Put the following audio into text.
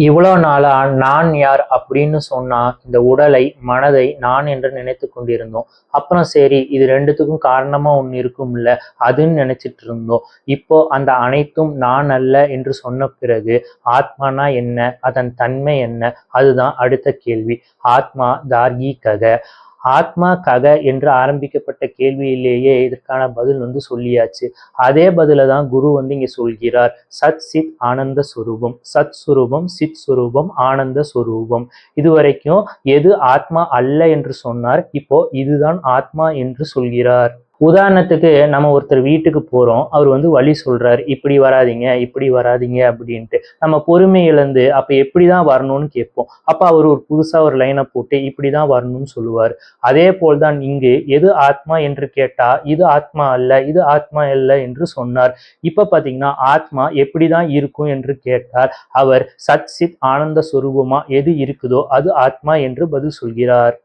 இவ்வளோ நாளா நான் யார் அப்படின்னு சொன்னா இந்த உடலை மனதை நான் என்று நினைத்து கொண்டிருந்தோம். அப்புறம் சரி இது ரெண்டுத்துக்கும் காரணமா ஒன்று இருக்கும்ல அதுன்னு நினைச்சிட்டு இருந்தோம். இப்போ அந்த அனைத்தும் நான் அல்ல என்று சொன்ன பிறகு ஆத்மானா என்ன, அதன் தன்மை என்ன, அதுதான் அடுத்த கேள்வி. ஆத்மா தார்கீகக. ஆத்மா கக என்று ஆரம்பிக்கப்பட்ட கேள்வியிலேயே இதற்கான பதில் சொல்லியாச்சு. அதே பதில தான் குரு இங்க சொல்கிறார். சத் சித் ஆனந்த சுரூபம். சத் சுரூபம், சித் சுரூபம், ஆனந்த சுரூபம். இதுவரைக்கும் எது ஆத்மா அல்ல என்று சொன்னார், இப்போ இதுதான் ஆத்மா என்று சொல்கிறார். உதாரணத்துக்கு நம்ம ஒருத்தர் வீட்டுக்கு போறோம், அவர் வழி சொல்றாரு, இப்படி வராதீங்க இப்படி வராதீங்க அப்படின்ட்டு. நம்ம பொறுமை இழந்து அப்ப எப்படிதான் வரணும்னு கேட்போம். அப்ப அவர் ஒரு புதுசா ஒரு லைனை போட்டு இப்படிதான் வரணும்னு சொல்லுவார். அதே போல்தான் இங்கு எது ஆத்மா என்று கேட்டா இது ஆத்மா அல்ல இது ஆத்மா அல்ல என்று சொன்னார். இப்ப பாத்தீங்கன்னா ஆத்மா எப்படிதான் இருக்கும் என்று கேட்டால் அவர் சத் சித் ஆனந்த சுரூபமா எது இருக்குதோ அது ஆத்மா என்று பதில் சொல்கிறார்.